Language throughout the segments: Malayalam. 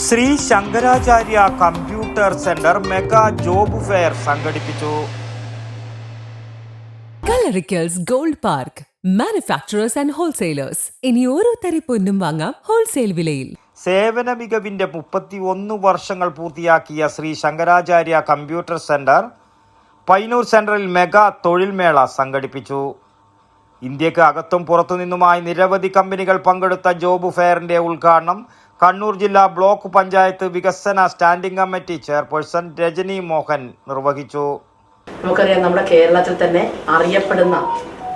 Shri Shankaracharya computer centre mega job fair സംഘടിപ്പിച്ചു. Kalarickals gold park manufacturers and wholesalers. ഇനി ഓരോ തരി പൊന്നും വാങ്ങാം ഹോൾസെയിൽ വിലയിൽ. സേവന മികവിന്റെ 31 വർഷങ്ങൾ പൂർത്തിയാക്കിയ ശ്രീ ശങ്കരാചാര്യ കമ്പ്യൂട്ടർ സെന്റർ പയ്യന്നൂർ സെന്ററിൽ മെഗാ തൊഴിൽ മേള സംഘടിപ്പിച്ചു. ഇന്ത്യക്ക് അകത്തും പുറത്തുനിന്നുമായി നിരവധി കമ്പനികൾ പങ്കെടുത്ത ജോബ് ഫെയറിന്റെ ഉദ്ഘാടനം കണ്ണൂർ ജില്ലാ ബ്ലോക്ക് പഞ്ചായത്ത് വികസന standing committee chairperson Rajani Mohan നിർവഹിച്ചു. നമുക്കറിയാം, നമ്മുടെ കേരളത്തിൽ തന്നെ അറിയപ്പെടുന്ന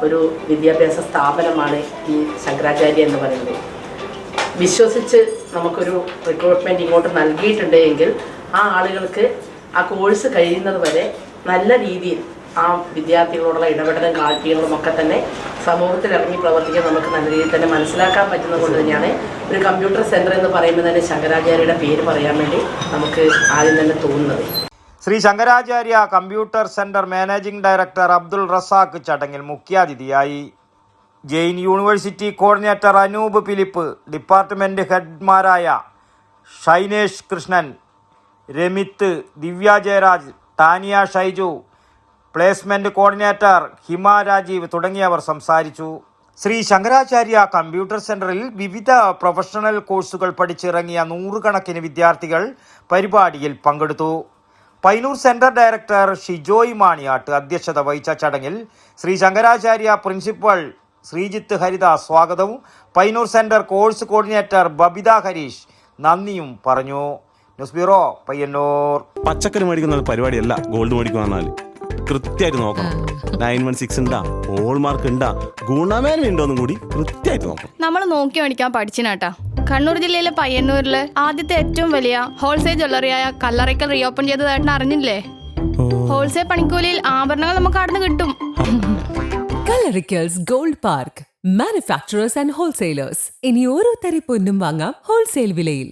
ഒരു വിദ്യാഭ്യാസ സ്ഥാപനമാണ് ഈ ശങ്കരാചാര്യ എന്ന് പറയുന്നത്. വിശ്വസിച്ച് നമുക്കൊരു റിക്രൂട്ട്മെൻറ്റ് ഇങ്ങോട്ട് നൽകിയിട്ടുണ്ട് എങ്കിൽ ആ ആളുകൾക്ക് ആ കോഴ്സ് കഴിയുന്നത് വരെ നല്ല രീതിയിൽ ആ വിദ്യാർത്ഥികളോടുള്ള ഇടപെടലും കാഴ്ചകളും ഒക്കെ തന്നെ സമൂഹത്തിൽ ഇറങ്ങി പ്രവർത്തിക്കാൻ നമുക്ക് നല്ല രീതിയിൽ തന്നെ മനസ്സിലാക്കാൻ പറ്റുന്നത് കൊണ്ട് തന്നെയാണ് ഒരു കമ്പ്യൂട്ടർ സെൻറ്റർ എന്ന് പറയുമ്പോൾ തന്നെ ശങ്കരാചാര്യയുടെ പേര് പറയാൻ വേണ്ടി നമുക്ക് ആദ്യം തന്നെ തോന്നുന്നത്. Shri Shankaracharya computer centre managing director Abdul Razak ചടങ്ങിൽ മുഖ്യാതിഥിയായി. Jain university coordinator Anoop Philip, department ഹെഡ്മാരായ ഷൈനേഷ് കൃഷ്ണൻ, രമിത്ത്, ദിവ്യ ജയരാജ്, താനിയ ഷൈജു, പ്ലേസ്മെന്റ് കോർഡിനേറ്റർ ഹിമ രാജീവ് തുടങ്ങിയവർ സംസാരിച്ചു. ശ്രീ ശങ്കരാചാര്യ കമ്പ്യൂട്ടർ സെന്ററിൽ വിവിധ പ്രൊഫഷണൽ കോഴ്സുകൾ പഠിച്ചിറങ്ങിയ 100 കണക്കിന് വിദ്യാർത്ഥികൾ പരിപാടിയിൽ പങ്കെടുത്തു. പയ്യന്നൂർ സെന്റർ ഡയറക്ടർ ഷിജോയ് മാണിയാട്ട് അധ്യക്ഷത വഹിച്ച ചടങ്ങിൽ ശ്രീ ശങ്കരാചാര്യ പ്രിൻസിപ്പൽ ശ്രീജിത്ത് ഹരിദാസ് സ്വാഗതവും Payyanur centre course coordinator Babitha Harish നന്ദിയും പറഞ്ഞു. News bureau, Payyanur. പച്ചക്കറി മേടിക്കുന്ന പരിപാടിയല്ല ഗോൾഡ് മേടിക്കുക. കൃത്യമായിട്ട് നോക്കണം. 916 ഉണ്ടാ, ഹോൾമാർക്ക് ഉണ്ടാ, ഗുണമേന്മ ഉണ്ടോന്നും കൂടി കൃത്യമായിട്ട് നോക്കണം. നമ്മൾ നോക്കി മേടിക്കാൻ പഠിച്ചിനാട്ടാ. കണ്ണൂർ ജില്ലയിലെ പയ്യന്നൂരില് ആദ്യത്തെ ഏറ്റവും വലിയ ഹോൾസെയിൽ ജ്വല്ലറിയായ കല്ലറയ്ക്കൽ റീഓപ്പൺ ചെയ്തതായിട്ട് അറിഞ്ഞില്ലേ? ഹോൾസെയിൽ പണിക്കൂലിയിൽ ആഭരണങ്ങൾ നമുക്ക് അവിടെ നിന്ന് കിട്ടും. Kalarickals gold park manufacturers and wholesalers. ഇനി ഓരോ തരി പൊന്നും വാങ്ങാം ഹോൾസെയിൽ വിലയിൽ.